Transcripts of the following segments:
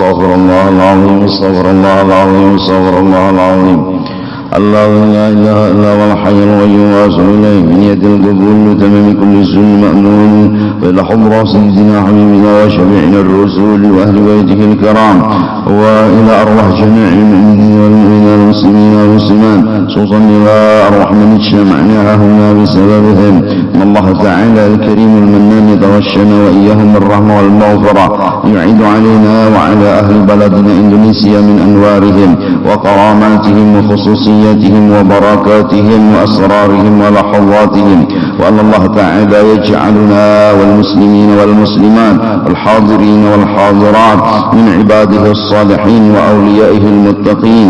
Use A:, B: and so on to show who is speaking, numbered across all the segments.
A: Astaghfirullahaladzim, astaghfirullahaladzim, astaghfirullahaladzim. Allahu la ilaha illa huwal hayyul qayyum wa atubu ilayhi min yadil qabul wa tamami kulli sunni ma'mun wa ila hubra sayyidina habibina wa syafi'ina ar-rusul wa ahli baitihi al-kiram wa ila arwah jami'il mu'minina wal mu'minat wal muslimina wal muslimat khususan ila arwah man ijtama'na hahuna bi sababihim Allah ta'ala al-karim al-mannan yatawashshana wa iyyahum bir-rahmah wal maghfirah yu'idu 'alaina wa 'ala ahli baladina Indonesia min anwarihim wa karamatihim wa khususiyatihim وبركاتهم وأسرارهم ولحظاتهم وأن الله تعالى يجعلنا والمسلمين والمسلمات والحاضرين والحاضرات من عباده الصالحين وأوليائه المتقين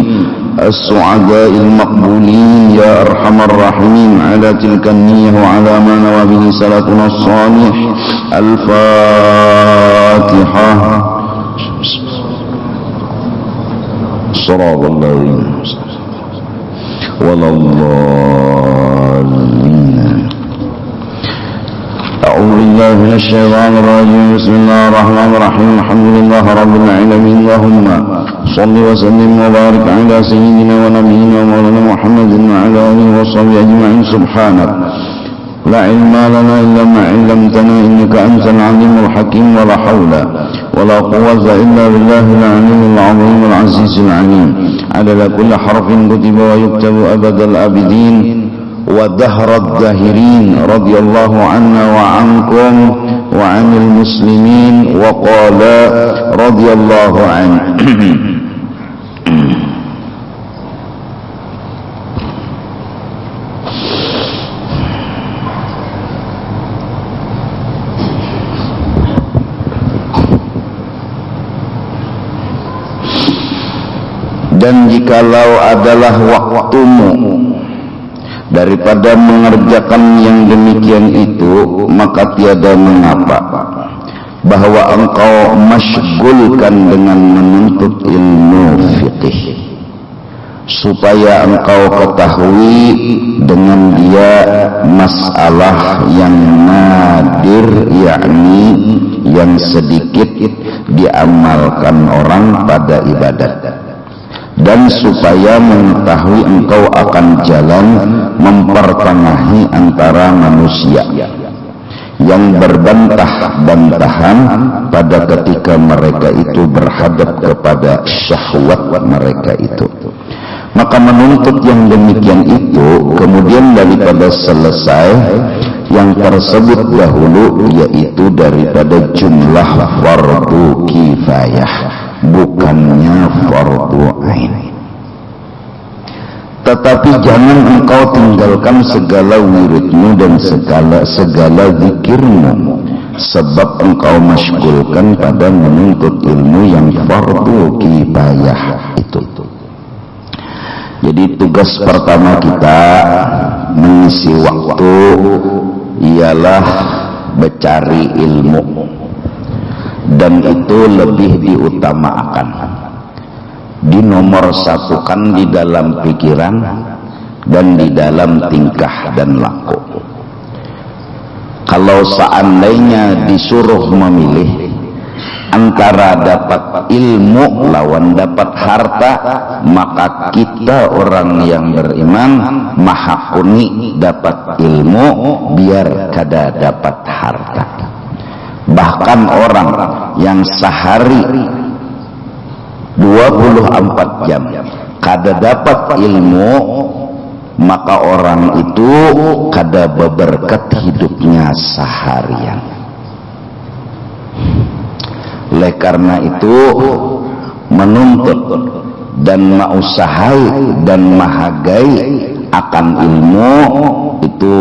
A: السعداء المقبولين يا أرحم الراحمين على تلك النية وعلى ما نوى به سلفنا الصالح. الفاتحة. صراط الذين ولا الضالين. أعوذ بالله من الشيطان الرجيم. بسم الله الرحمن الرحيم. الحمد لله رب العالمين. اللهم صل وسلم وبارك على سيدنا ونبينا ومولانا محمد وعلى آله وصحبه أجمعين. سبحانك لا علم لنا إلا ما علمتنا إنك أنت العليم الحكيم ولا حول ولا قوة إلا بالله العلي العظيم العزيز العليم. عدد كل حرف كتب ويكتب أبد الآبدين ودهر الداهرين. رضي الله عنا وعنكم وعن المسلمين وقال رضي الله عنه. Dan jikalau adalah waktumu daripada mengerjakan yang demikian itu, maka tiada mengapa bahwa engkau masyghulkan dengan menuntut ilmu fiqih, supaya engkau ketahui dengan dia masalah yang nadir, yakni yang sedikit diamalkan orang pada ibadat, dan supaya mengetahui engkau akan jalan mempertengahi antara manusia yang berbantah-bantahan pada ketika mereka itu berhadap kepada syahwat mereka itu. Maka menuntut yang demikian itu, kemudian daripada selesai yang tersebut dahulu, yaitu daripada jumlah fardu kifayah, bukannya fardu ain. Tetapi jangan engkau tinggalkan segala wiridmu dan segala zikirmu, sebab engkau masyghulkan pada menuntut ilmu yang fardu kifayah itu. Jadi tugas pertama kita mengisi waktu ialah mencari ilmu, dan itu lebih diutamakan, dinomorsatukan di dalam pikiran dan di dalam tingkah dan laku. Kalau seandainya disuruh memilih antara dapat ilmu lawan dapat harta, maka kita orang yang beriman mahakuni dapat ilmu biar kada dapat harta. Bahkan orang yang sehari 24 jam kada dapat ilmu, maka orang itu kada berberkat hidupnya seharian. Oleh karena itu menuntut dan mausahai dan mahagai akan ilmu itu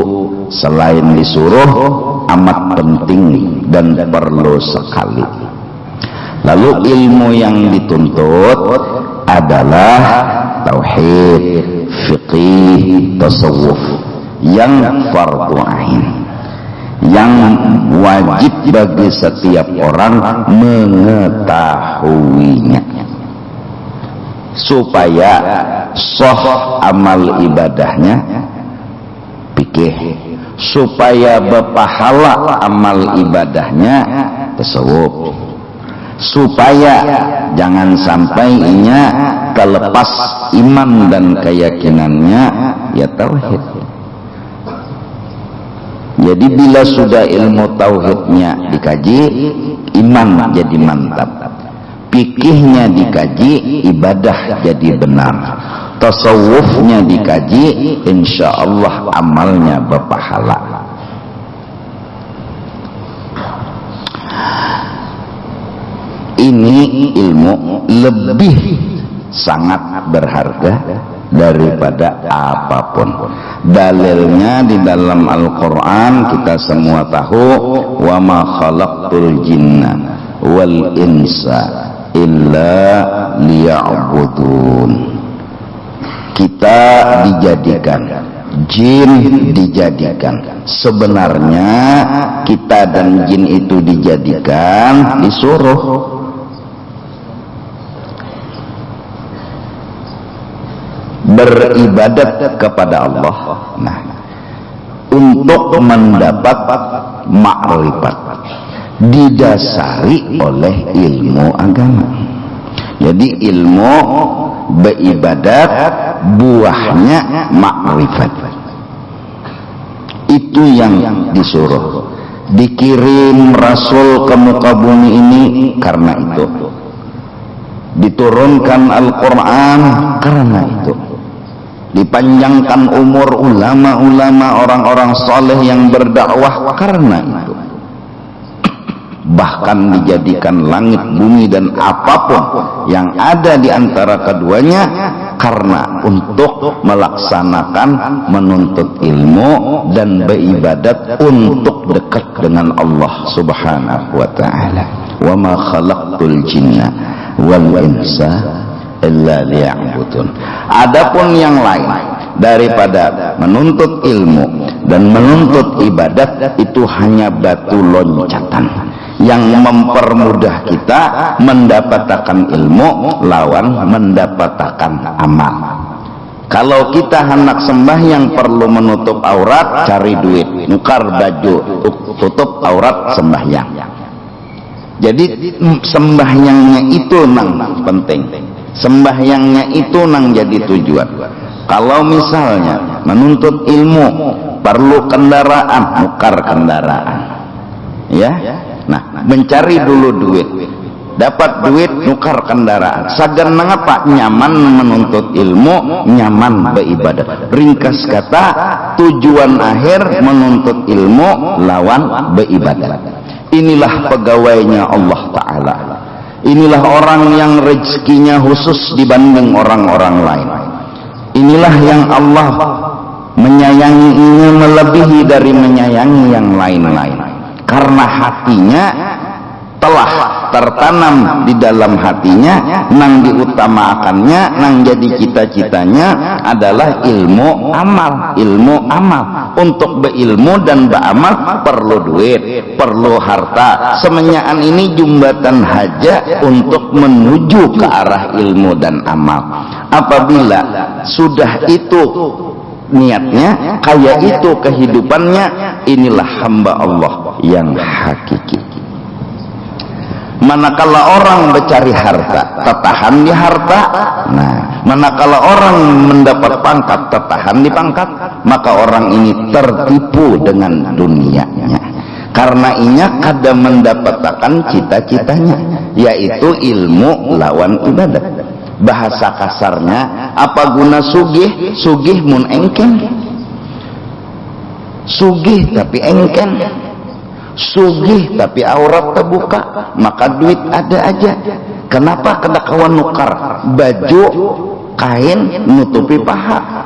A: selain disuruh amat penting dan perlu sekali. Lalu ilmu yang dituntut adalah tauhid, fiqih, tasawuf yang fardu ain, yang wajib bagi setiap orang mengetahuinya, supaya sah amal ibadahnya fikih, supaya berpahala amal ibadahnya tasawuf, supaya jangan sampai inya terlepas iman dan keyakinannya ya tauhid. Jadi bila sudah ilmu tauhidnya dikaji, iman jadi mantap, fikihnya dikaji, ibadah jadi benar, tasawufnya dikaji, insya Allah amalnya berpahala. Ini ilmu lebih sangat berharga daripada apapun. Dalilnya di dalam Al-Quran kita semua tahu, wa ma khalaqtul jinna wal insa illa liya'budun. Kita dijadikan, jin dijadikan. Sebenarnya kita dan jin itu dijadikan, disuruh beribadat kepada Allah, nah, untuk mendapat makrifat, didasari oleh ilmu agama. Jadi ilmu beribadat buahnya makrifat. Itu yang disuruh. Dikirim Rasul ke muka bumi ini karena itu. Diturunkan Al-Quran karena itu. Dipanjangkan umur ulama-ulama, orang-orang soleh yang berdakwah karena itu. Bahkan dijadikan langit, bumi dan apapun yang ada di antara keduanya karena untuk melaksanakan, menuntut ilmu dan beribadat untuk dekat dengan Allah Subhanahu wa ta'ala. Wa ma khalaqtul jinna wal insa illa liya'budun. Adapun yang lain daripada menuntut ilmu dan menuntut ibadat, itu hanya batu loncatan yang mempermudah kita mendapatkan ilmu lawan mendapatkan amal. Kalau kita hendak sembahyang perlu menutup aurat, cari duit, nukar baju, tutup aurat sembahyang. Jadi sembahyangnya itu nang penting, sembahyangnya itu nang jadi tujuan. Kalau misalnya menuntut ilmu perlu kendaraan, nukar kendaraan, ya. Nah, mencari dulu duit, dapat duit nukar kendaraan. Sagan mengapa? Nyaman menuntut ilmu, nyaman beribadah. Ringkas kata, tujuan akhir menuntut ilmu lawan beribadah. Inilah pegawainya Allah Ta'ala. Inilah orang yang rezekinya khusus dibanding orang-orang lain. Inilah yang Allah menyayanginya melebihi dari menyayangi yang lain-lain. Karena hatinya telah tertanam di dalam hatinya, nang diutamakannya, nang jadi cita-citanya adalah ilmu amal. Ilmu amal. Untuk berilmu dan beramal perlu duit, perlu harta. Semenyaan ini jembatan haja untuk menuju ke arah ilmu dan amal. Apabila sudah itu niatnya, kaya itu kehidupannya, inilah hamba Allah yang hakiki. Manakala orang mencari harta, tertahan di harta. Nah, manakala orang mendapat pangkat, tertahan di pangkat, maka orang ini tertipu dengan dunianya. Karena inya kada mendapatkan cita-citanya, yaitu ilmu lawan ibadat. Bahasa kasarnya, apa guna sugih? Sugih mun engken. Sugih tapi engken. Sugih tapi aurat terbuka, maka duit ada aja. Kenapa kada kawan nukar baju kain nutupi paha?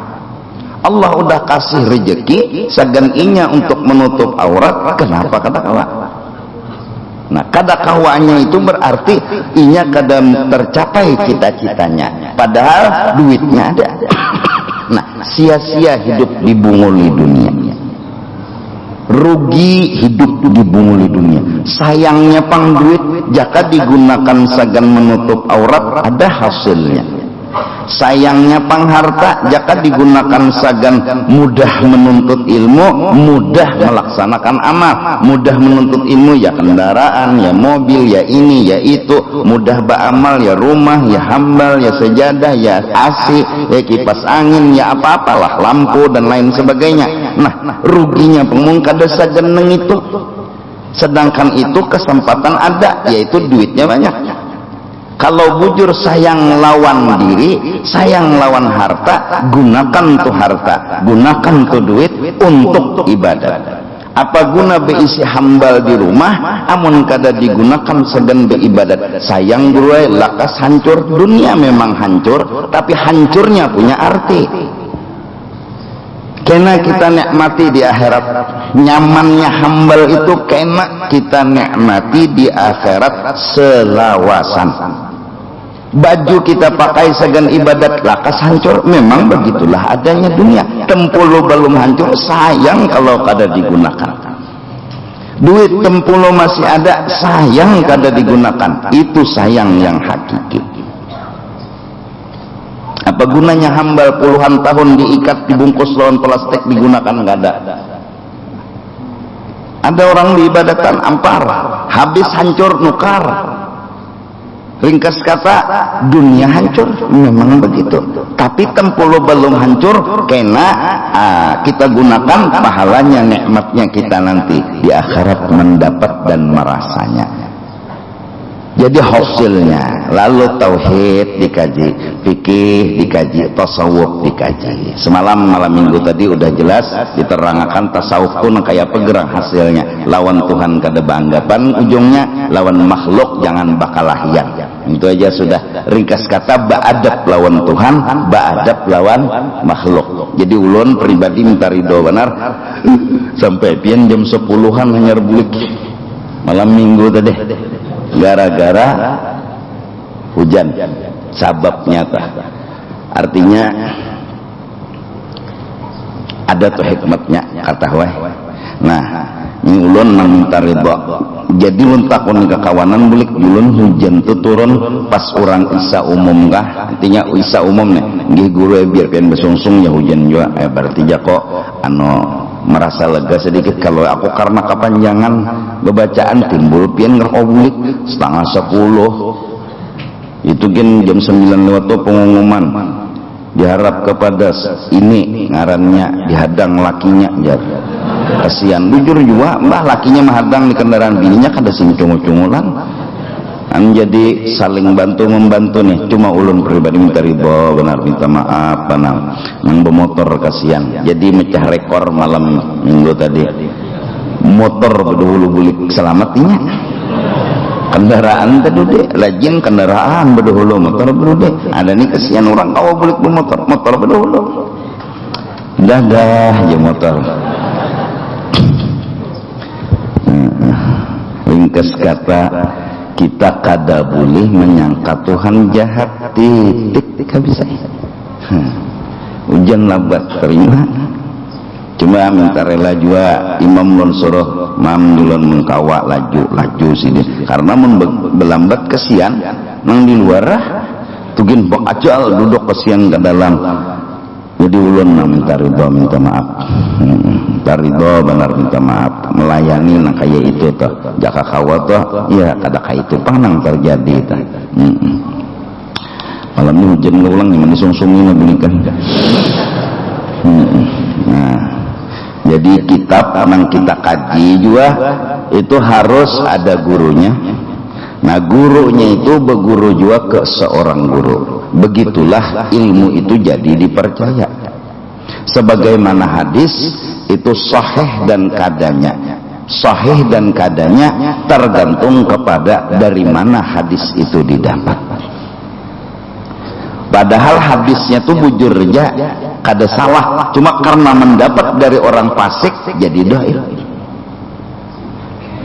A: Allah udah kasih rezeki sagan inya untuk menutup aurat, kenapa kada kawan? Nah, kada kawannya itu berarti inya kada tercapai cita-citanya, padahal duitnya ada. Nah, sia-sia hidup dibunguli dunia, rugi hidup dibunguli dunia. Sayangnya pang duit jika digunakan sagan menutup aurat ada hasilnya. Sayangnya pangharta jaka digunakan sagan mudah menuntut ilmu, mudah melaksanakan amal. Mudah menuntut ilmu ya kendaraan, ya mobil, ya ini, ya itu. Mudah beramal ya rumah, ya hambal, ya sejadah, ya AC, ya kipas angin, ya apa-apalah, lampu dan lain sebagainya. Nah, ruginya pengmung kada sageneng itu. Sedangkan itu kesempatan ada, yaitu duitnya banyak. Kalau bujur sayang lawan diri, sayang lawan harta, gunakan tuh harta, gunakan tuh duit untuk ibadat. Apa guna beisi hambal di rumah, amun kada digunakan segan beribadat. Sayang bro, lakas hancur. Dunia memang hancur, tapi hancurnya punya arti. Kena kita nikmati di akhirat. Nyamannya hambal itu kena kita nikmati di akhirat selawasan. Baju kita pakai segan ibadat lakas hancur, memang begitulah adanya dunia. Tempulu belum hancur, sayang kalau kada digunakan. Duit tempulu masih ada, sayang kada digunakan. Itu sayang yang hakiki. Apa gunanya hambal puluhan tahun diikat, dibungkus lawan plastik, digunakan nggak ada. Ada orang diibadatan ampar, habis hancur nukar. Ringkas kata, dunia hancur, memang begitu. Tapi tempulu belum hancur, kena kita gunakan pahalanya, nikmatnya kita nanti di akhirat mendapat dan merasanya. Jadi hasilnya, lalu tauhid dikaji, fikih dikaji, tasawuf dikaji. Semalam malam minggu tadi udah jelas diterangkan tasawuf pun kayak pegerang hasilnya. Lawan Tuhan kada banggapan, ujungnya lawan makhluk jangan bakalahian. Itu aja sudah. Ringkas kata, ba'adab lawan Tuhan, ba'adab lawan makhluk. Jadi ulun pribadi minta ridho benar sampai pian jam 10-an hanya rebulik malam minggu tadi. Gara-gara hujan, sabab nyata. Artinya ada tuh hikmatnya kata weh. Nah, ini ulun minta ridho. Jadi ulun takun ke kawanan bulik ulun hujan tuh turun pas orang isa umum kah? Artinya isa umum nih. Nggih guru biar pian besungsung ya hujan juga. Berarti jako merasa lega sedikit. Kalau aku karena kepanjangan bacaan timbul pian ngerobulik setengah 10 itu kan jam 9 lewat tuh pengumuman diharap kepada ini ngarannya dihadang lakinya jar. Kasihan jujur juga mbah lakinya menghadang di kendaraan bininya kada sing cungu-cungulan. Jadi saling bantu membantu nih. Cuma ulun pribadi minta ridho benar, minta maaf benar. Yang bermotor kasihan. Jadi mecah rekor malam minggu tadi. Motor berdahulu bulik selamatnya. Kendaraan tadi deh, lajin kendaraan berdahulu, motor berdahulu. Ada nih kasihan orang kau bulik bermotor, motor berdahulu. Dah ya motor. Ringkas kata, kita kada boleh menyangka Tuhan jahat. Titik bisa. Hujan lambat terima. Cuma minta rela juga imam lon suruh mam dulun mengkawa laju sini karena belambat kesian nang di luar tugin bak ajal duduk kesian ke dalam. Jadi ulun minta ridho, minta maaf. Minta ridho benar, minta maaf. Melayani nang kayak itu tuh. Jaka kawa tuh, ya kada kayak itu panang terjadi tuh. Malam ini hujan ngulang nih, disungsungin belikan. Nah, jadi kitab yang kita kaji juga itu harus ada gurunya. Nah, gurunya itu berguru juga ke seorang guru. Begitulah ilmu itu jadi dipercaya. Sebagaimana hadis itu sahih dan kadanya. Sahih dan kadanya tergantung kepada dari mana hadis itu didapat. Padahal hadisnya tuh bujur aja kada salah, cuma karena mendapat dari orang fasik jadi dhaif.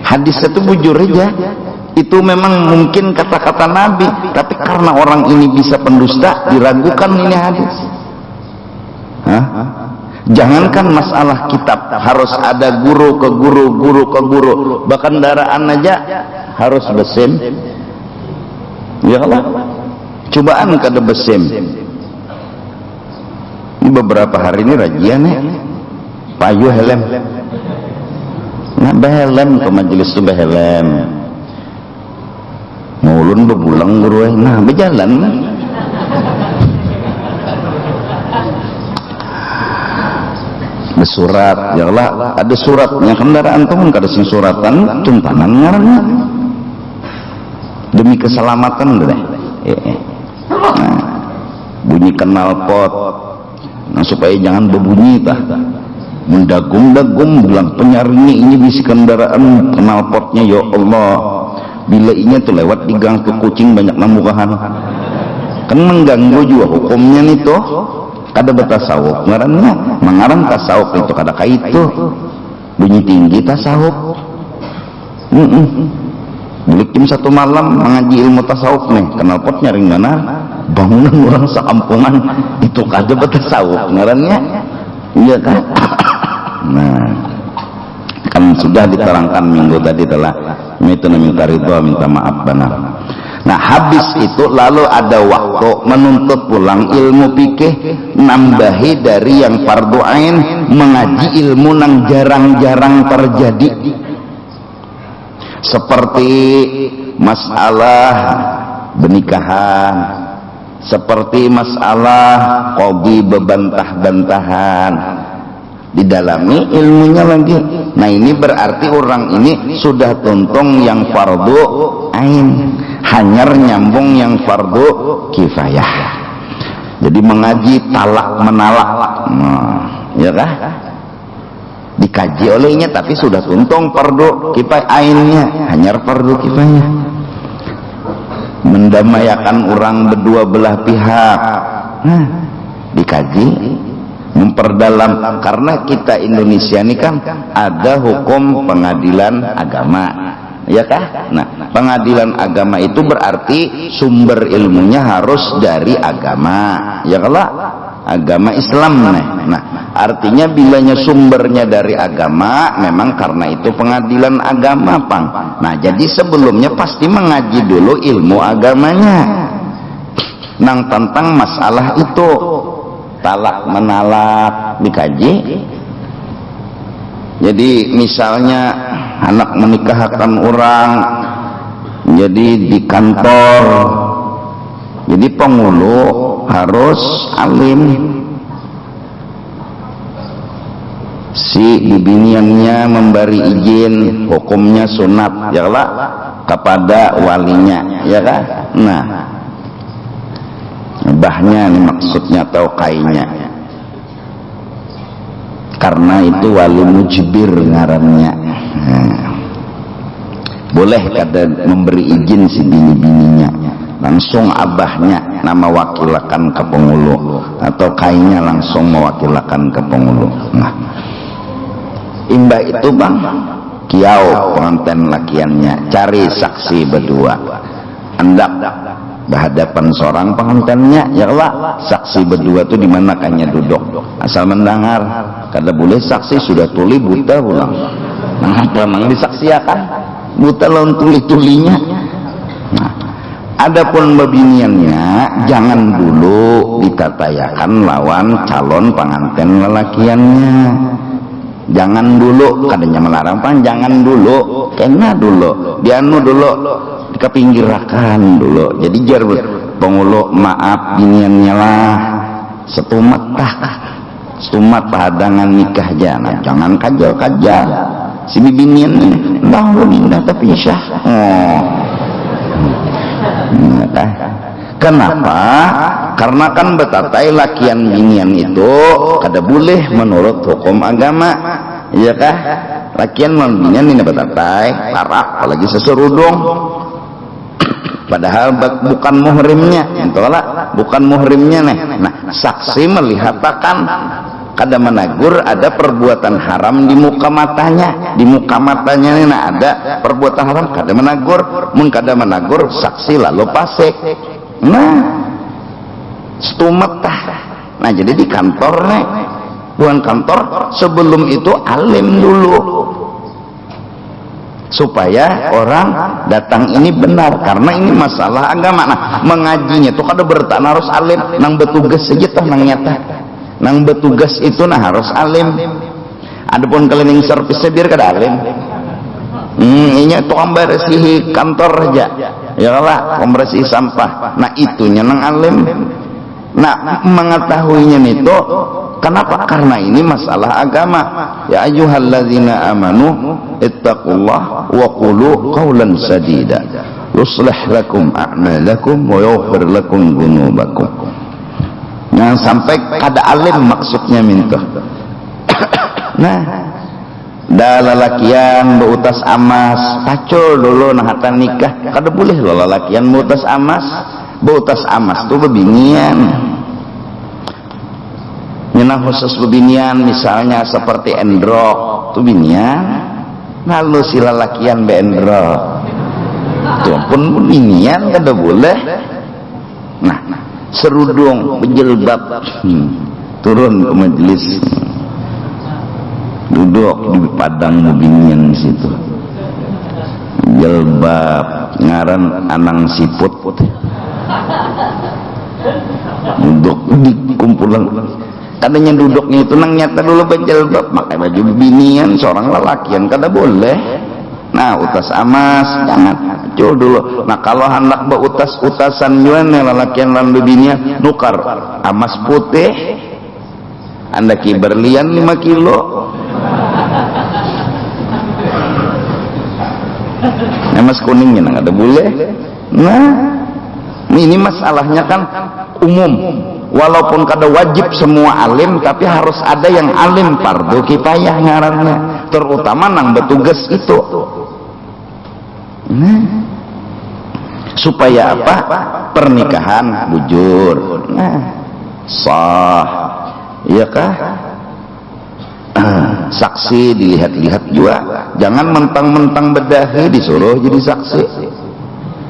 A: Hadisnya tuh bujur aja. Itu memang mungkin kata-kata Nabi, tapi karena orang ini bisa pendusta, diragukan ini hadis. Jangankan masalah kitab, harus ada guru ke guru, bahkan kendaraan aja harus besin. Ya Allah, cobaan kada besem. Ini beberapa hari ini rajian ya, payu helm. Nah behelm ke majelis tu behelm. Mulun bebulang guru, nah berjalan. Bersurat, ya Allah, ada suratnya kendaraan tuh kada sing suratan, tuntanan ngarannya. Demi keselamatan deh. Nah, bunyi knalpot, nah supaya jangan berbunyi tah. Mendagum-dagum bilang penyaringnya ini bisi kendaraan knalpotnya, ya Allah. Bila ini tuh lewat di gang ke kucing banyak namukahan. Kan mengganggu juga hukumnya nih tuh. Kada bertasawuf ngarannya, mengarang tasawuf itu kada kaitu. Bunyi tinggi tasawuf. Bulik jam 1 malam mengaji ilmu tasawuf nih, knalpot nyaring mana? Bangunan orang sekampungan itu kada bertasawuf ngarannya. Iya kan? Nah, kan sudah diterangkan minggu tadi telah itu minta ridho, minta maaf benar. Nah habis itu lalu ada waktu menuntut pulang ilmu fikih, nambahi dari yang fardu ain, mengaji ilmu nang jarang-jarang terjadi, seperti masalah pernikahan, seperti masalah qadhi bebantah-bantahan, didalami ilmunya lagi. Nah ini berarti orang ini sudah tuntung yang fardu ain, hanyar nyambung yang fardu kifayah. Jadi mengaji talak menalak, nah, ya kah? Dikaji olehnya tapi sudah tuntung fardu kifayah ainnya, hanyar fardu kifayah. Mendamaikan orang berdua belah pihak, nah, dikaji, memperdalam, karena kita Indonesia ini kan ada hukum pengadilan agama, ya kah? Nah, pengadilan agama itu berarti sumber ilmunya harus dari agama, ya kalau agama Islam nih. Nah, artinya bilanya sumbernya dari agama, memang karena itu pengadilan agama, Pang. Nah, jadi sebelumnya pasti mengaji dulu ilmu agamanya, nang tentang masalah itu. Talak menalak dikaji. Jadi misalnya anak menikahkan orang, jadi di kantor, jadi penghulu harus alim, si bibiniannya memberi izin, hukumnya sunat ya lah kepada walinya, ya kan? Nah, bahnya ini maksudnya atau kainya, karena itu wali mujbir ngarannya. Nah, boleh kada memberi izin si bini-bininya, langsung abahnya nama wakilakan ke penghulu, atau kainya langsung mewakilakan ke penghulu. Nah, imba itu bang kiau pengantin lakiannya cari saksi berdua, hendak berhadapan seorang pengantinnya, ya Allah, saksi berdua tuh di mana kanya duduk, asal mendengar, kada boleh saksi sudah tuli buta pulang. Nah, memang disaksiakan buta lawan tuli-tulinya. Nah, adapun babiniannya jangan dulu ditatayakan lawan calon pengantin lelakiannya. Jangan dulu, kadanya melarang pan, jangan dulu, kena dulu, dianu dulu, dikepinggirakan dulu. Jadi jar penghulu maaf biniannya lah, setumat hadangan nikah jangan, jangan kajal si binian dah mindah tapi syah. Kenapa? Karena kan betatai lakian binian itu kada boleh menurut hukum agama, iya kah? Lakian binian ini betatai tarak, apalagi seserudung, padahal bukan muhrimnya, entahlah bukan muhrimnya nih. Nah, saksi melihatkan kada menagur ada perbuatan haram di muka matanya, nih, nah ada perbuatan haram kada menagur, mun kada menagur saksi lalu pasek. Nah, stumet tah. Nah, jadi di kantor nih, bukan kantor, sebelum itu alim dulu. supaya orang datang ini benar, karena ini masalah agama. Nah, mengajinya tuh kada bertak harus alim, nang betugas saja tuh nang nyata, nang betugas itu nah harus alim. Adapun cleaning service biar kada alim. Ini tuh bersih kantor aja, ya lah, bersih sampah. Nah itunya nang alim. Nah mengetahuinya itu kenapa? Karena ini masalah agama. Ya ayyuhalladzina amanu ittaqullah wa qulu qawlan sadida yuslih lakum a'malakum wa yaghfir lakum dzunubakum. Jangan sampai kada alim maksudnya minta. Nah, dah lalakian beutas amas pacul dulu nah hata nikah kada boleh lo lalakian beutas amas tuh bebinian nyenang khusus bebinian, misalnya seperti endrok tuh binian, lalu si lalakian be endrok tuh pun bebinian kada boleh. Nah serudung berjilbab turun ke majelis, duduk di padang bebinian situ, jilbab ngaran anang siput, duduk di kumpulan. Kadanya duduknya itu nang nyata dulu berjilbab, pakai baju binian seorang lelakian kada boleh. Nah utas amas jangan cul dulu. Nah kalau hendak utas-utasan juga nih lelakian lan binian nukar amas putih anda berlian 5 kilo. Emas kuningnya nggak ada boleh. Nah ini masalahnya kan umum, walaupun kada wajib semua alim, tapi harus ada yang alim, fardu kifayah ngarannya, terutama nang bertugas itu. Nah supaya apa? Pernikahan bujur, nah sah, iya kah? Saksi dilihat-lihat juga, jangan mentang-mentang bedahi disuruh jadi saksi.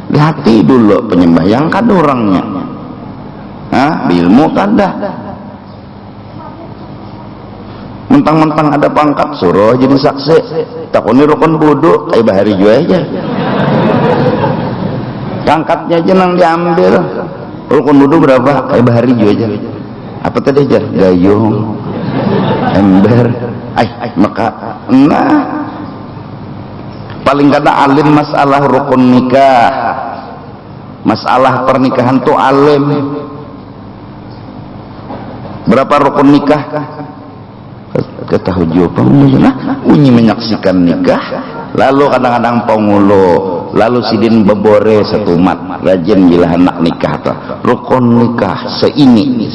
A: Hati dulu penyembahyang kada orangnya, ilmu kada. Mentang-mentang ada pangkat suruh jadi saksi, takuni rukun wudu kayak bahari juga aja, pangkatnya aja nang diambil. Rukun wudu berapa kayak bahari juga aja, apa tadi aja gayung ember maka nah paling kada alim masalah rukun nikah, masalah pernikahan tuh alim. Berapa rukun nikah ketahui penghulu, nah unyi menyaksikan nikah, lalu kadang-kadang penghulu, lalu sidin bebore setumat rajin bila anak nikah tuh rukun nikah seini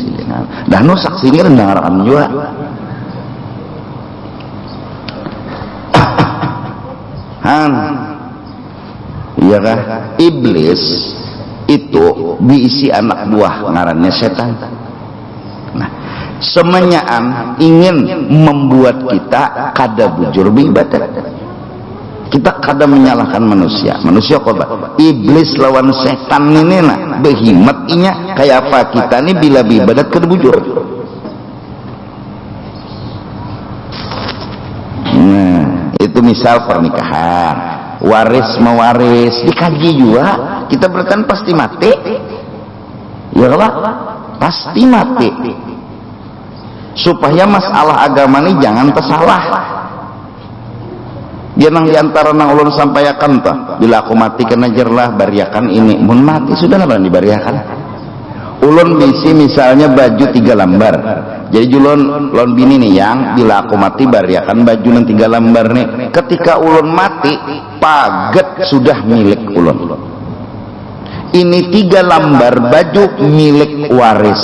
A: dah no saksinya rendaran juga. Iya kah? Iblis itu diisi anak buah ngarannya setan. Nah, semenyaan ingin membuat kita kada bujur beribadat. Kita kada menyalahkan manusia. Manusia korban. Iblis lawan setan ini nah behimat inya kayak apa kita nih bila beribadat kada bujur. Nah, itu misal pernikahan, waris mewaris dikaji juga. Kita berkan pasti mati, ya lah pasti mati. Supaya masalah agama ini jangan tersalah. Dia nang diantara nang ulun sampaikan tuh, bila aku mati kena jerlah bariakan ini, mun mati sudah lah dibariakan. Ulun bisi misalnya baju 3 lembar. Jadi ulun bini nih yang bila aku mati bariakan baju nang 3 lembar nih. Ketika ulun mati, paget sudah milik ulun. Ini 3 lembar baju milik waris.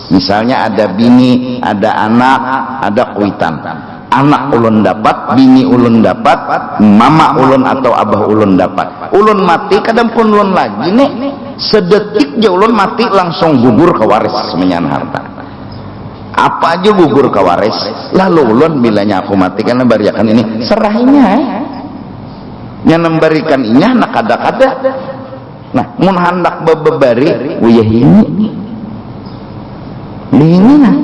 A: Misalnya ada bini, ada anak, ada kuitan. Anak ulun dapat, bini ulun dapat, mama ulun atau abah ulun dapat. Ulun mati kadang pun ulun lagi nih. Sedetik aja ulun mati langsung gugur ke waris semenyan harta. Apa aja gugur ke waris. Lalu ulun bilanya aku mati karena bariakan ini serahinya yang memberikan inya nak kada-kada. Nah mun hendak bebebari uyah ini nah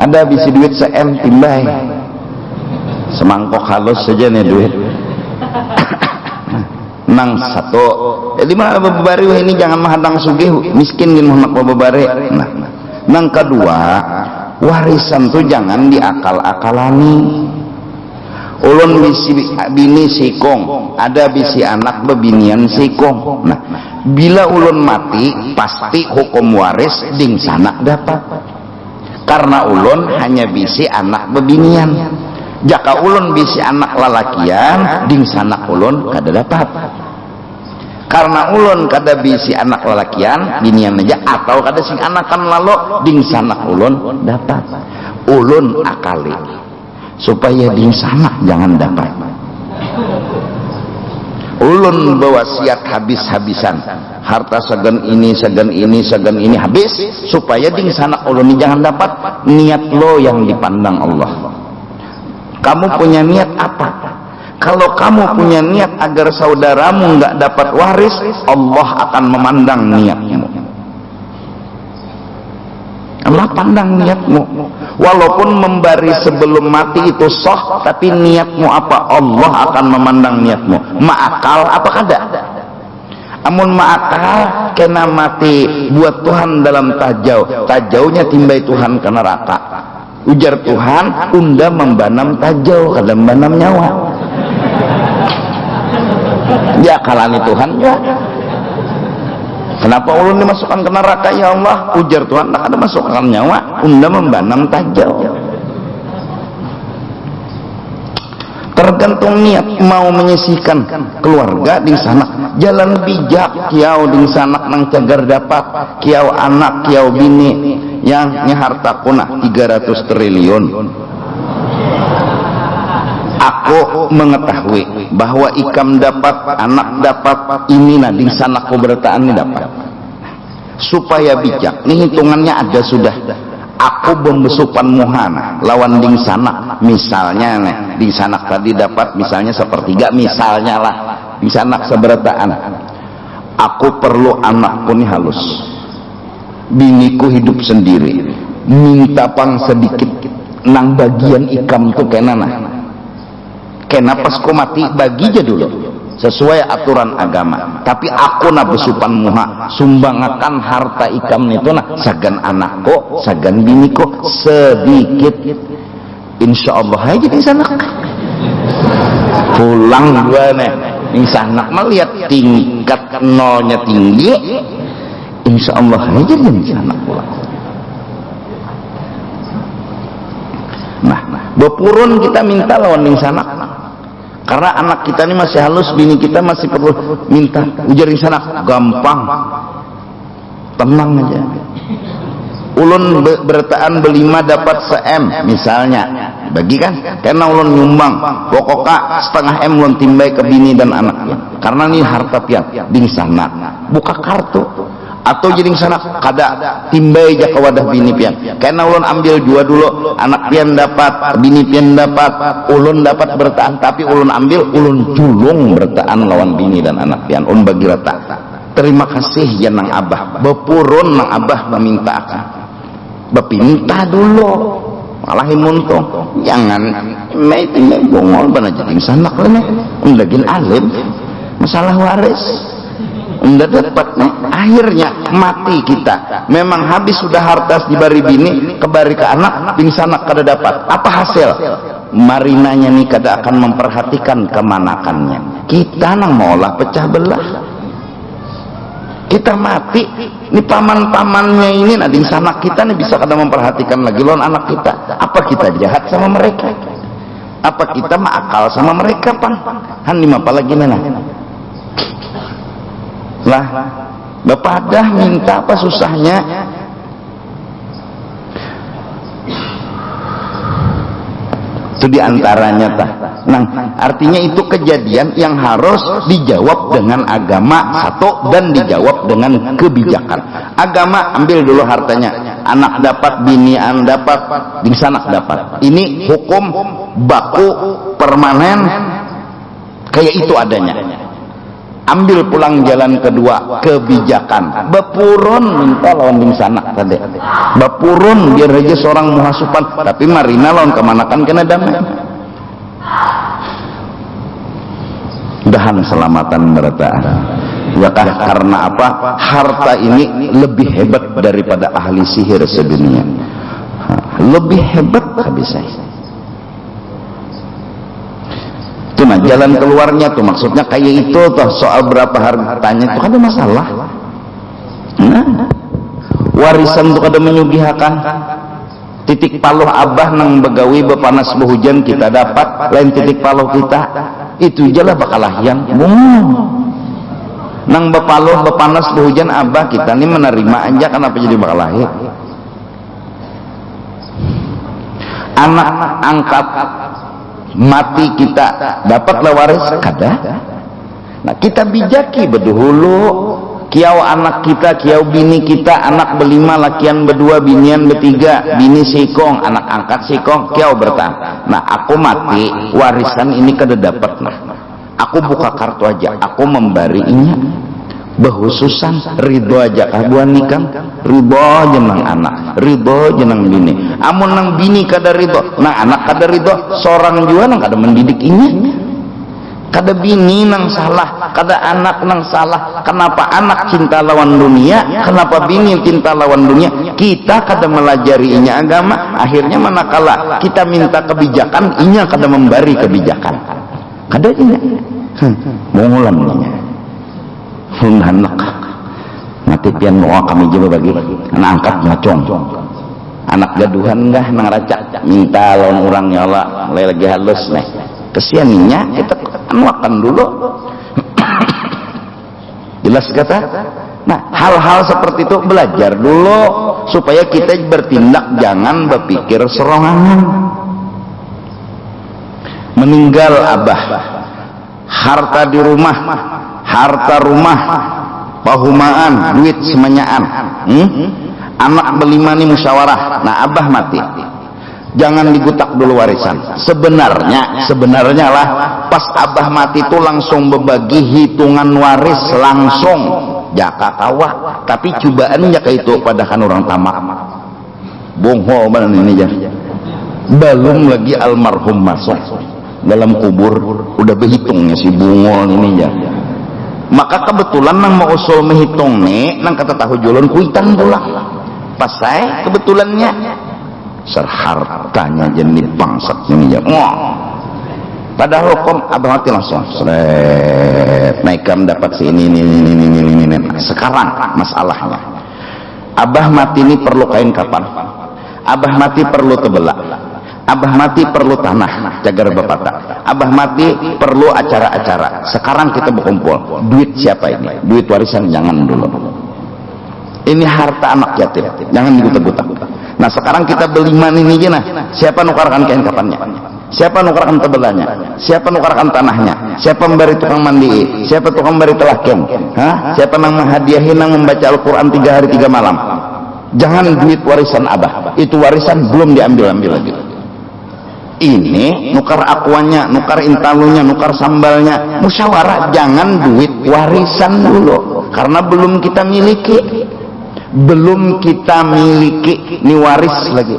A: ada bisi duit se-M timbai semangkok halus saja nih duit nang satu jadi mah babari ini jangan mahadang sugih miskin gin mohon babari. Nah nang kedua warisan tuh jangan diakal-akalani. Ulun bisi bini sikong, ada bisi anak bebinian sikong. Nah, bila ulun mati pasti hukum waris ding sanak dapat. Karena ulun hanya bisi anak bebinian. Jaka ulun bisi anak lalakian, ding sanak ulun kada dapat. Karena ulun kada bisi anak lalakian, binian aja atau kada sing anakan lalu ding sanak ulun dapat. Ulun akali supaya di sana jangan dapat. Ulun berwasiat habis-habisan harta segan ini habis supaya di sana ulun jangan dapat. Niat lo yang dipandang Allah. Kamu punya niat apa? Kalau kamu punya niat agar saudaramu nggak dapat waris, Allah akan memandang niatmu. Allah pandang niatmu. Walaupun memberi sebelum mati itu sah, tapi niatmu apa? Allah akan memandang niatmu. Ma'akal apa kada? Amun ma'akal kena mati buat Tuhan dalam tajau. Tajaunya timbai Tuhan ke neraka. Ujar Tuhan, unda membanam tajau, kada membanam nyawa. Ya kalani Tuhan ya. Kenapa ulun dimasukkan ke neraka ya Allah? Ujar Tuhan, tak ada masukkan nyawa, unda membanam tajau. Tergantung niat mau menyisihkan keluarga di sana. Jalan bijak kiau di sana nang cagar dapat, kiau anak, kiau bini yang harta punah 300 triliun. Aku mengetahui bahwa ikam dapat, anak dapat, ini nah di sana kebertaan ini dapat. Supaya bijak, ini hitungannya ada sudah. Aku pembesupan muhana lawan ding sana, misalnya nih di sana tadi dapat misalnya sepertiga, misalnya lah di sana seberataan. Aku perlu anakku nih halus, biniku hidup sendiri, minta pang sedikit nang bagian ikam tuh kena nah. Kena pas ko mati bagi aja dulu sesuai aturan agama. Tapi aku na besupan muha sumbangakan harta ikam itu nah sagan anakku, sagan biniku sedikit. Insya Allah aja di sana. Pulang dua nih di sana melihat tingkat nolnya tinggi. Insya Allah aja di sana pulang. Nah, bepurun kita minta lawan di sana. Karena anak kita ini masih halus, bini kita masih perlu minta. Ujar di sana gampang, tenang aja. Ulun bertaan belima dapat se-M misalnya, bagi kan? Karena ulun nyumbang, pokoknya setengah M ulun timbai ke bini dan anaknya. Karena ini harta pian, di sana buka kartu. Atau jadi sana kada timbai aja ke wadah bini pian. Karena ulun ambil dua dulu, anak pian dapat, bini pian dapat, ulun dapat bertahan, tapi ulun ambil, ulun culung bertahan lawan bini dan anak pian. Ulun bagi rata. Terima kasih ya nang abah, bepurun nang abah meminta akan. Bepinta dulu, malah muntung. Jangan mai bongol bana jadi sana kene. Undagin alim masalah waris. Enggak dapat nih, akhirnya mati kita. Memang habis sudah harta dibari bini, kebari ke anak, pingsan kada dapat. Apa hasil? Marinanya nih kada akan memperhatikan kemanakannya. Kita nang maulah pecah belah. Kita mati, ini paman-pamannya ini nanti sana kita nih bisa kada memperhatikan lagi lawan anak kita. Apa kita jahat sama mereka? Apa kita makal sama mereka pan? Han lima apa lagi mana? Lah bapak dah minta apa susahnya. Itu diantaranya tah. Nah artinya itu kejadian yang harus dijawab dengan agama satu dan dijawab dengan kebijakan. Agama ambil dulu hartanya, anak dapat, binian dapat, di sana dapat. Ini hukum baku permanen kayak itu adanya. Ambil pulang jalan kedua, kebijakan. Bepurun minta lawan ding sanak tadi. Bepurun biar aja seorang muhasupan, tapi marina lawan kemanakan kena damai. dahan selamatan berataan. Yakah karena apa? Harta ini lebih hebat daripada ahli sihir sedunia. Lebih hebat habis saya. Itu nah jalan keluarnya tuh, maksudnya kayak itu tuh, soal berapa hartanya itu ada masalah. Nah, warisan tuh kada menyugihakan. Titik paluh abah nang begawi bepanas behujan kita dapat, lain titik paluh kita itu jelah bakalah yang nang bepaluh bepanas behujan abah kita nih menerima aja, kenapa jadi bakalah ya? Anak angkat mati kita dapatlah waris kada. Nah kita bijaki beduhulu kiau anak kita, kiau bini kita, anak berlima, lakian berdua, binian bertiga, bini sikong, anak angkat sikong, kiau bertahan. Nah aku mati, warisan ini kada dapat. Nah aku buka kartu aja, aku membarinya behususan ridho aja kabuan nikah, ridho jenang anak, ridho jenang bini. Amun nang bini kada ridho, nang anak kada ridho, seorang jua nang kada mendidik ini. Kada bini nang salah, kada anak nang salah. Kenapa anak cinta lawan dunia, kenapa bini cinta lawan dunia? Kita kada melajari inya agama, akhirnya manakala kita minta kebijakan, inya kada memberi kebijakan. Kada inya mongolan inya. Anak mati pian doa kami juga bagi anak angkat ngacong, anak gaduhan enggak nang racak minta lawan orang ya Allah lagi halus nih kesianinya kita makan dulu. Jelas kata. Nah hal-hal seperti itu belajar dulu supaya kita bertindak, jangan berpikir serongangan. Meninggal abah, harta di rumah, harta rumah, pahumaan, duit semenyaan, anak berlima nih musyawarah. Nah abah mati, jangan digutak dulu warisan. Sebenarnya lah pas abah mati itu langsung berbagi hitungan waris langsung jaka kawa. Tapi cobaan jaka itu padahal orang tamak bongho mana ini ya, belum lagi almarhum masuk dalam kubur udah berhitungnya si bungol ini ya. Maka kebetulan nang mau usul menghitung nih nang kata tahu julun kuitan pula pas saya kebetulannya serhartanya jenis bangsat ini ya. Padahal hukum abah mati langsung seret naikkan dapat si ini. Sekarang masalahnya abah mati ini perlu kain kapan, abah mati perlu tebelak, abah mati perlu tanah cagar bapata, abah mati perlu acara-acara. Sekarang kita berkumpul, duit siapa ini? Duit warisan jangan dulu, ini harta anak yatim, jangan digutak-gutak. Nah sekarang kita berlima ini aja. Nah siapa nukarkan kain kapannya, siapa nukarkan tebelanya, siapa nukarkan tanahnya, siapa memberi tukang mandi, siapa tukang memberi telakin, siapa nang menghadiahin nang membaca Al-Quran 3 hari 3 malam. Jangan duit warisan abah, itu warisan belum diambil-ambil lagi. Ini nukar akuannya, nukar intalunya, nukar sambalnya, musyawarah. Jangan duit warisan dulu karena belum kita miliki, ini waris lagi.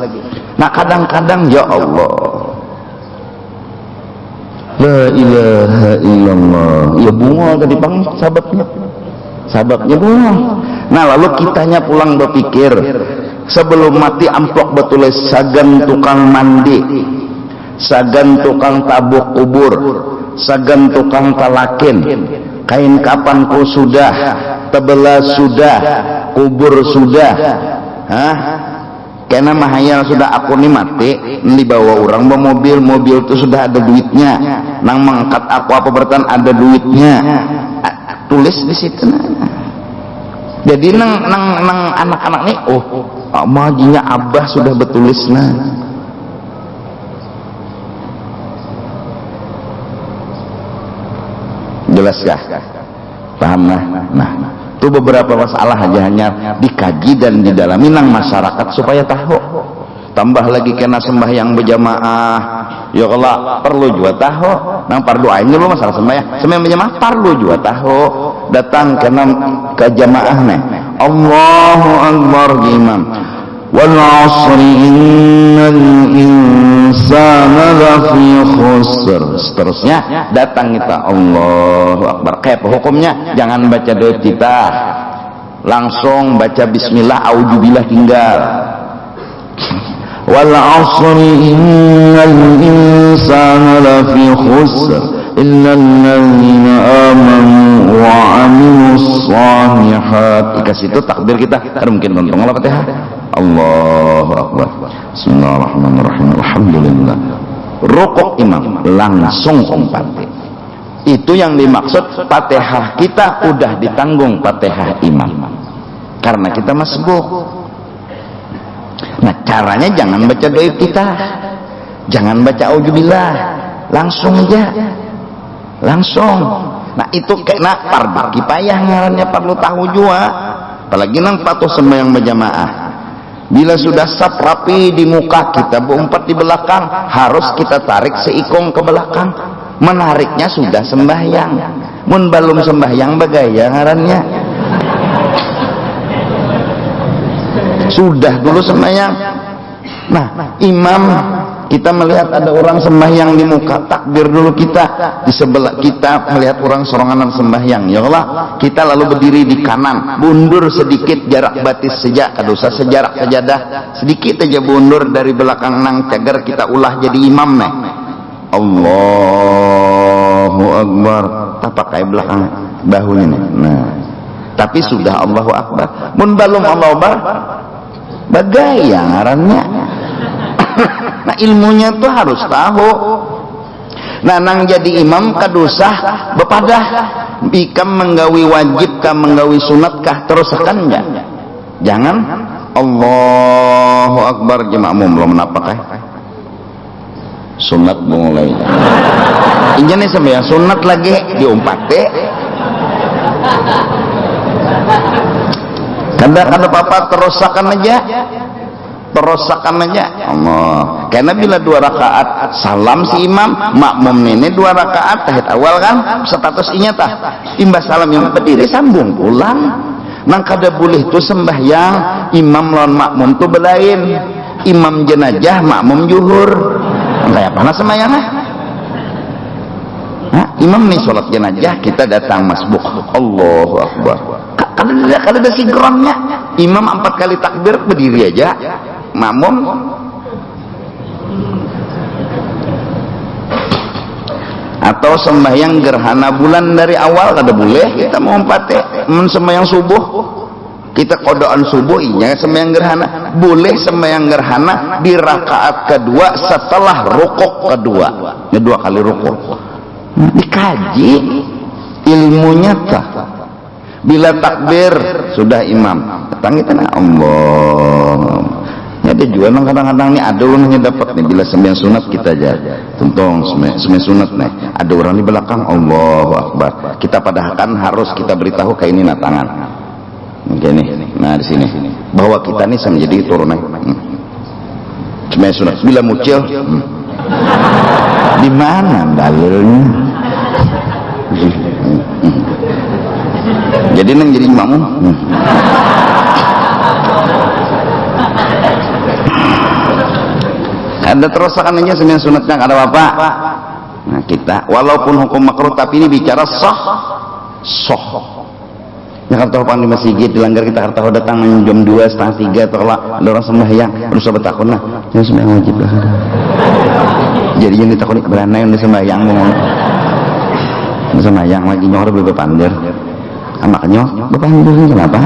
A: Nah kadang-kadang ya Allah, la ilaha illallah, ya bunga tadi bang sababnya bunga. Nah lalu kitanya pulang berpikir sebelum mati amplok betulis sagan tukang mandi, sagan tukang tabuk kubur, sagan tukang talakin, kain kapanku sudah, tebelas sudah, kubur sudah. Karena mahayal sudah aku nih mati, dibawa orang bawa mobil itu sudah ada duitnya, nang mengangkat aku apa bertan ada duitnya, tulis di situ. Jadi nang anak-anak nih, majinya abah sudah betulis jelas kah? Paham nah? Nah itu beberapa masalah aja hanya dikaji dan didalami nang masyarakat supaya tahu. Tambah lagi kena sembahyang berjamaah, ya Allah perlu juga tahu. Nang fardu ain lu masalah sembahyang berjamaah perlu juga tahu. Datang kena ke jamaah nih, Allahu Akbar imam. Wal 'asri innal insana lafi khusr. Seterusnya datang kita Allahu Akbar. Kayak hukumnya jangan baca doa kita, langsung baca bismillah, auzubillah tinggal. Wal 'asri innal insana lafi khusr illa alladzina amanu wa 'amilus shalihat. Dikasih itu takbir kita, mungkin untung Al-Fatihah. Allahu Akbar. Bismillahirrahmanirrahim. Alhamdulillah. Rukuk imam langsung umpati. Itu yang dimaksud Fatihah kita udah ditanggung Fatihah imam. Karena kita masbuk. Nah, caranya jangan baca doa kita. Jangan baca auzubillah. Langsung aja. Langsung. Nah, itu kena fardu kifayah ngarannya, perlu tahu juga. Apalagi nang patuh sembahyang berjamaah. Bila sudah saf rapi di muka kita, berempat di belakang, harus kita tarik seikung ke belakang. Menariknya sudah sembahyang. Mun belum sembahyang bagaya ngarannya. Sudah dulu sembahyang. Nah, imam kita melihat ada orang sembahyang di muka, takbir dulu kita. Di sebelah kita melihat orang sorangan sembahyang, ya Allah, kita lalu berdiri di kanan, mundur sedikit jarak batis sejak, kadosa sejarak sajadah, sedikit aja mundur dari belakang nang cagar kita ulah jadi imam nih. Allahu Akbar, tak pakai belakang bahunya nih. Nah, tapi sudah Allahu Akbar. Mun balum Allahu Akbar, bagaya ngarannya. Nah, ilmunya tuh harus tahu. Nah, nang jadi imam kadusah bepadah bikam menggawi wajib kah menggawi sunat kah teruskan enggak? Jangan Allahu Akbar jemaahmu belum menapa sunat mulai. Injane sampai sunat lagi diumpate. Kada apa terusakan aja. Terusakan aja Allah. Karena bila 2 rakaat salam si imam, makmum ini 2 rakaat tahiyat awal kan status inyata imbas salam yang berdiri sambung pulang. Nang kada boleh tu sembahyang imam lawan makmum tu belain. Imam jenazah, makmum juhur. Kayak mana sembahyangnya? Nah, imam nih sholat jenazah, kita datang masbuk. Allahu Akbar. Kada ada sinkronnya. Imam 4 kali takbir berdiri aja. Makmum atau sembahyang gerhana bulan dari awal kada boleh kita mau empate. Sembahyang subuh kita kodoan subuh iya sembahyang gerhana boleh. Sembahyang gerhana di rakaat kedua setelah rukuk kedua, 2 kali rukuk. Dikaji ilmunya tak. Bila takbir sudah imam datang kita na Allah. Ada juga kadang-kadang nih ada orang yang dapat nih bila sembahyang sunat kita aja tuntung sembahyang sunat nih ada orang di belakang Allahu Akbar. Kita padahal harus kita beritahu kayak ini tangan begini. Nah di sini bahwa kita nih sama jadi turun sembahyang sunat bila mucil di mana dalilnya. Jadi nang jadi makmum ada terusakan aja sembahyang sunatnya ada apa? Nah kita walaupun hukum makruh tapi ini bicara sah. Ya kan tahu di masjid dilanggar kita harta datang jam 2 setengah 3 terlah ada orang sembahyang terus bertakun nah yang sembahyang wajib lah. Jadi yang ditakuni berana yang sembahyang ngomong sembahyang lagi nyor bepandir anaknya bepandir kenapa?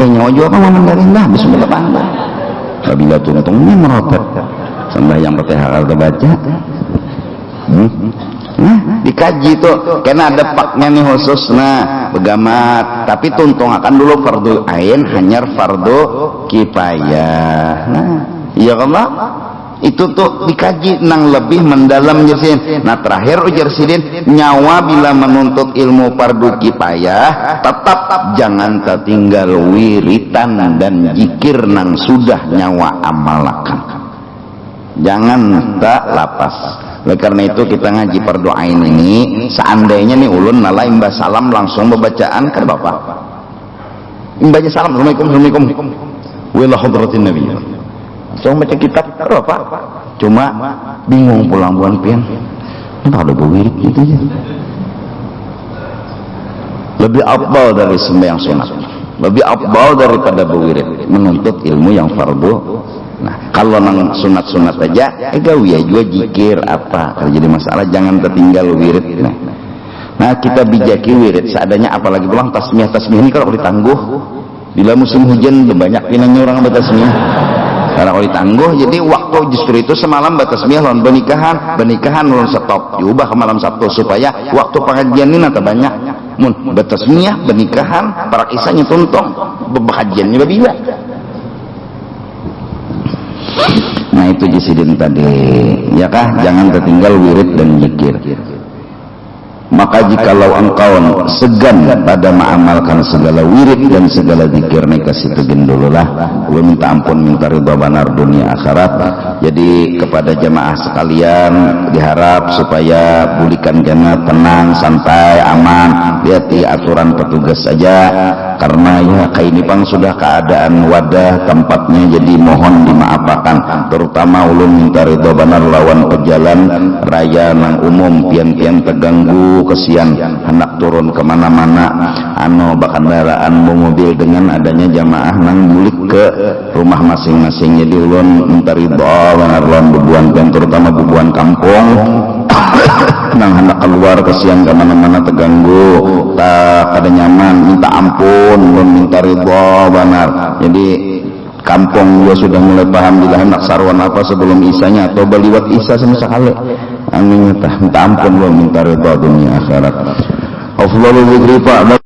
A: Nyojo apa ngomong dari dah bisa bepandir. Bila tuntungnya merotot sembahyang Fatihah kalau baca nah dikaji tuh karena ada paknya nih khusus nah begamat tapi tuntung akan dulu fardu ain hanyar fardu kifayah. Nah iya Allah itu tuh dikaji nang lebih mendalam jersin. Nah terakhir ujar sidin nyawa bila menuntut ilmu fardu kifayah tetap jangan tertinggal wiritan dan zikir nang sudah nyawa amalakan, jangan tak lapas. Oleh karena itu kita ngaji fardu ain ini seandainya nih ulun nala imbas salam langsung bacaan kan bapak imbasnya salam assalamualaikum wila hadratin nabi langsung baca kitab apa Cuma bingung pulang bulan pian. Pada bewirit gitu ya. Lebih afdal dari sembahyang sunat, lebih afdal daripada bewirit, menuntut ilmu yang fardu. Nah, kalau nang sunat-sunat aja, gawe juga jikir apa, kalau jadi masalah jangan tertinggal wirid. Nah, kita bijaki wirid seadanya, apalagi pulang tasmiyah ini kalau ditangguh, bila musim hujan banyak pinanya orang bertasmiyah. Karena kalau ditangguh, jadi waktu justru itu semalam batasmiyah lawan benikahan lawan stop, diubah ke malam Sabtu supaya waktu pengajian ini nanti banyak. Mun batasmiyah benikahan para kisahnya tuntung, bebahagiannya babila. Nah itu jisidin tadi, ya kah? Jangan tertinggal wirid dan zikir. Maka jikalau engkau segan pada mengamalkan segala wirid dan segala zikir, kasih tegin dululah. Gue minta ampun, minta ridha banar dunia akhirat. Jadi kepada jemaah sekalian diharap supaya bulikan kena tenang, santai, aman, lihat aturan petugas saja. Karena ya kayak ini pang sudah keadaan wadah tempatnya, jadi mohon dimaafkan. Terutama ulun minta ridha banar lawan pejalan raya nang umum pian-pian terganggu, kesian hendak turun kemana-mana bahkan kendaraan mobil dengan adanya jamaah nang bulik ke rumah masing-masing. Jadi ulun minta ridha banar lawan bubuan pian, terutama bubuan kampung nang hendak keluar kesian kemana-mana terganggu, tak ada nyaman, minta ampun, belum minta ridha banar. Jadi kampung juga sudah mulai paham bila hendak sarwan apa sebelum isanya atau baliwat isa sama sekali. Amin, minta ampun, belum minta ridha dunia akhirat. Afdhalul dzikri ba'da